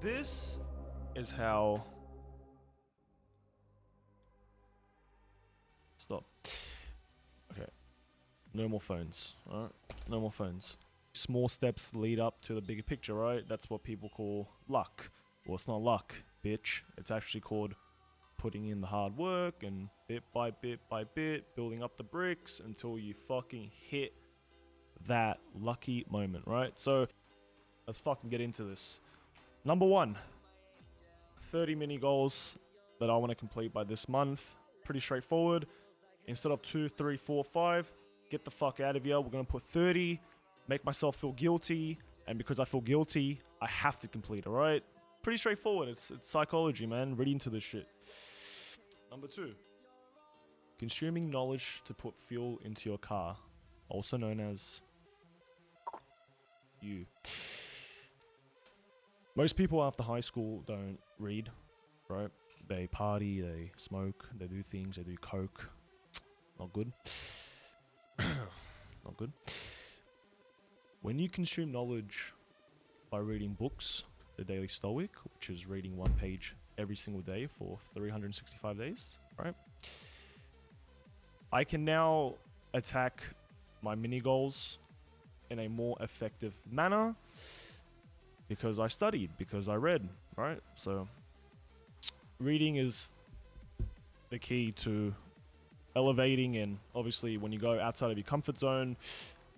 This is how... Stop. Okay. No more phones, alright? No more phones. Small steps lead up to the bigger picture, right? That's what people call luck. Well, it's not luck, bitch. It's actually called putting in the hard work and bit by bit, building up the bricks until you fucking hit that lucky moment, right? So, let's fucking get into this. Number 1, 30 mini goals that I want to complete by this month. Pretty straightforward. Instead of 2, 3, 4, 5, get the fuck out of here. We're going to put 30, make myself feel guilty, and because I feel guilty, I have to complete, alright? Pretty straightforward. It's psychology, man. Ready into this shit. Number 2, consuming knowledge to put fuel into your car, also known as you. Most people after high school don't read, right? They party, they smoke, they do things, they do coke. Not good. Not good. When you consume knowledge by reading books, The Daily Stoic, which is reading 1 page every single day for 365 days, right? I can now attack my mini goals in a more effective manner because I studied, because I read, right? So reading is the key to elevating, and obviously when you go outside of your comfort zone,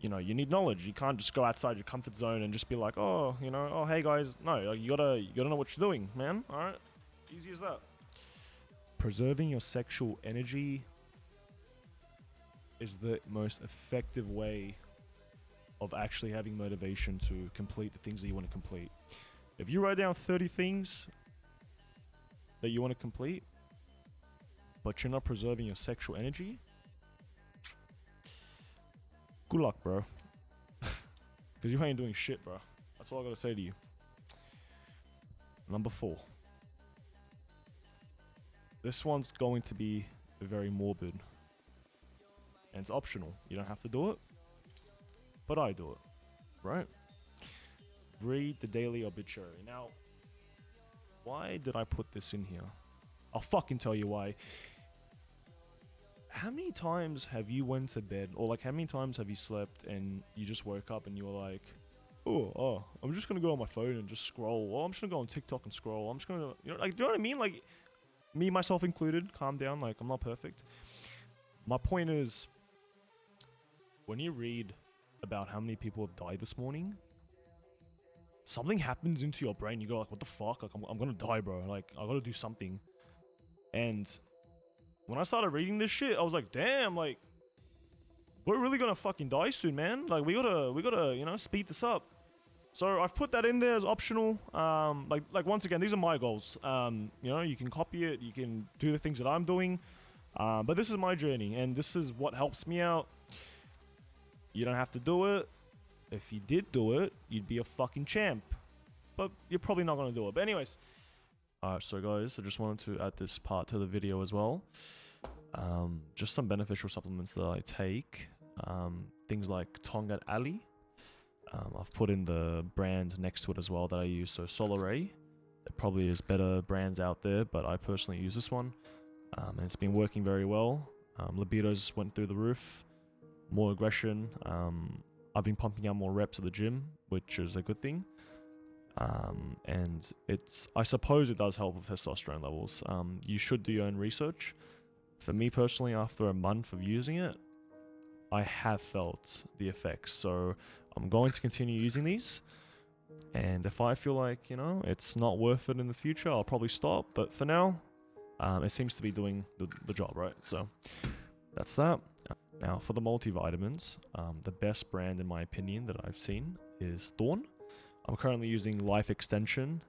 you know, you need knowledge. You can't just go outside your comfort zone and just be like, oh, you know, oh, hey guys. No, like, you gotta know what you're doing, man. All right, easy as that. Preserving your sexual energy is the most effective way of actually having motivation to complete the things that you want to complete. If you write down 30 things that you want to complete, but you're not preserving your sexual energy, good luck, bro. Because you ain't doing shit, bro. That's all I gotta say to you. Number 4. This one's going to be very morbid. And it's optional. You don't have to do it. But I do it. Right? Read the daily obituary. Now, why did I put this in here? I'll fucking tell you why. How many times have you went to bed, or like how many times have you slept and you just woke up and you were like, oh, I'm just gonna go on my phone and just scroll, or I'm just gonna go on TikTok and scroll, I'm just gonna, you know, like, do you know what I mean? Like, me, myself included, calm down, like, I'm not perfect. My point is, when you read about how many people have died this morning, something happens into your brain. You go like, what the fuck? Like, I'm gonna die, bro. Like, I gotta do something. And when I started reading this shit, I was like, damn, like, we're really gonna fucking die soon, man. Like, we gotta, you know, speed this up. So I've put that in there as optional. Like once again, these are my goals. You know, you can copy it, you can do the things that I'm doing. But this is my journey, and this is what helps me out. You don't have to do it. If you did do it, you'd be a fucking champ. But you're probably not gonna do it. But anyways. Alright, so guys, I just wanted to add this part to the video as well. Just some beneficial supplements that I take. Things like Tonga Ali. I've put in the brand next to it as well that I use. So Solaray. There probably is better brands out there, but I personally use this one. And it's been working very well. Libidos went through the roof. More aggression. I've been pumping out more reps at the gym, which is a good thing. And I suppose it does help with testosterone levels. You should do your own research. For me personally, after a month of using it, I have felt the effects. So I'm going to continue using these. And if I feel like, you know, it's not worth it in the future, I'll probably stop. But for now, it seems to be doing the job, right? So that's that. Now, for the multivitamins, the best brand, in my opinion, that I've seen is Thorne. I'm currently using Life Extension.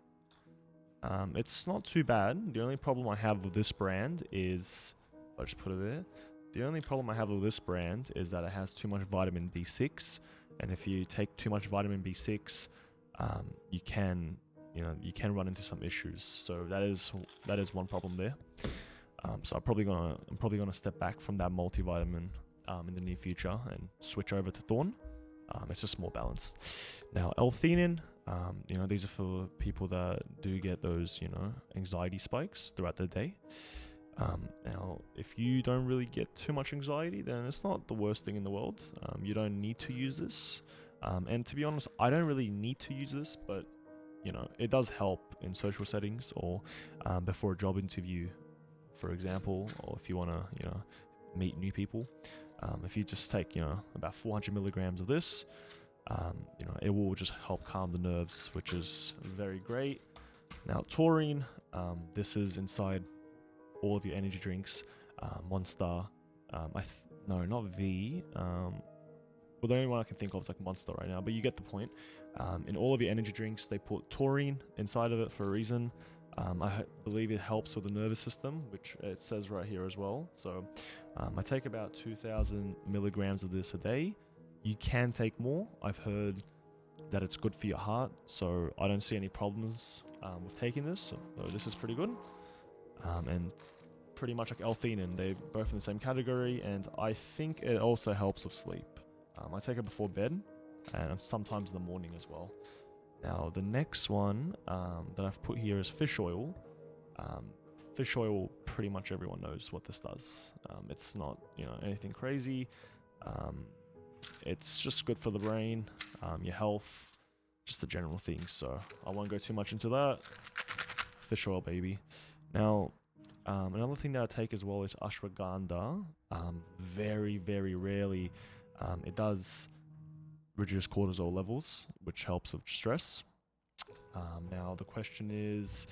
It's not too bad. The only problem I have with this brand is... I'll just put it there. The only problem I have with this brand is that it has too much vitamin B6. And if you take too much vitamin B6, you can run into some issues. So that is one problem there. So I'm probably gonna step back from that multivitamin in the near future and switch over to Thorne. It's just more balanced. Now, L-theanine, You know, these are for people that do get those, you know, anxiety spikes throughout the day. Now, if you don't really get too much anxiety, then it's not the worst thing in the world. You don't need to use this. And to be honest, I don't really need to use this, but you know, it does help in social settings or before a job interview, for example, or if you want to, you know, meet new people. If you just take, you know, about 400 milligrams of this, you know, it will just help calm the nerves, which is very great. Now, taurine, this is inside all of your energy drinks. Monster, no, not V. Well, the only one I can think of is like Monster right now, but you get the point. In all of your energy drinks, they put taurine inside of it for a reason. I believe it helps with the nervous system, which it says right here as well. So I take about 2,000 milligrams of this a day. You can take more. I've heard that it's good for your heart, so I don't see any problems with taking this. So this is pretty good. And pretty much like L-theanine, they're both in the same category, and I think it also helps with sleep. I take it before bed, and sometimes in the morning as well. Now, the next one that I've put here is fish oil. Fish oil, pretty much everyone knows what this does. It's not, you know, anything crazy. It's just good for the brain, your health, just the general things. So I won't go too much into that. Fish oil, baby. Now, another thing that I take as well is ashwagandha. Very, very rarely. It does reduce cortisol levels, which helps with stress. Now, the question is,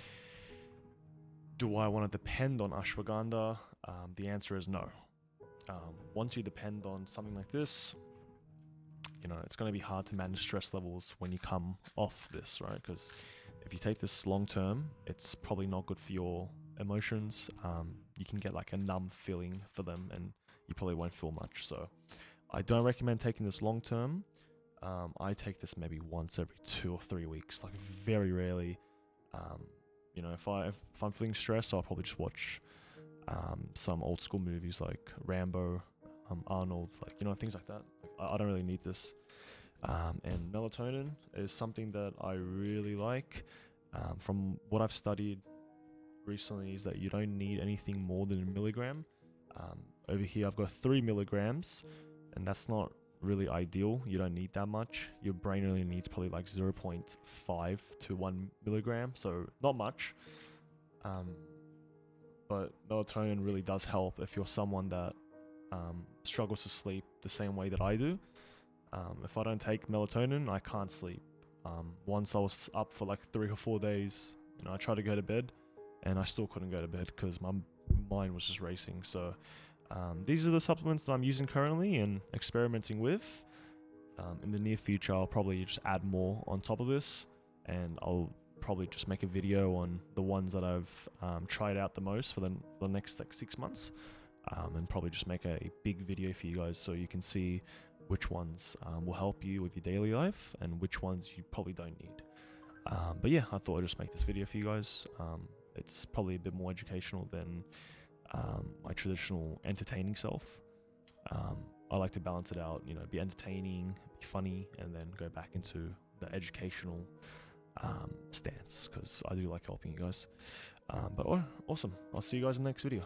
do I want to depend on ashwagandha? The answer is no. Once you depend on something like this, you know, it's going to be hard to manage stress levels when you come off this, right? Because if you take this long term, it's probably not good for your emotions. You can get like a numb feeling for them, and you probably won't feel much. So I don't recommend taking this long term. I take this maybe once every 2 or 3 weeks, like very rarely. You know, if I'm feeling stressed, I'll probably just watch some old school movies like Rambo, Arnold, like, you know, things like that. I don't really need this. And melatonin is something that I really like. From what I've studied recently is that you don't need anything more than 1 milligram. Over here I've got 3 milligrams, and that's not really ideal. You don't need that much. Your brain only needs probably like 0.5 to 1 milligram, so not much. But melatonin really does help if you're someone that struggles to sleep the same way that I do. If I don't take melatonin, I can't sleep. Once I was up for like 3 or 4 days, you know, I tried to go to bed and I still couldn't go to bed because my mind was just racing. So these are the supplements that I'm using currently and experimenting with. In the near future, I'll probably just add more on top of this, and I'll probably just make a video on the ones that I've tried out the most for the next like 6 months, and probably just make a big video for you guys so you can see which ones will help you with your daily life and which ones you probably don't need. But yeah, I thought I'd just make this video for you guys. It's probably a bit more educational than my traditional entertaining self. I like to balance it out, you know, be entertaining, be funny, and then go back into the educational stance, because I do like helping you guys. But awesome. I'll see you guys in the next video.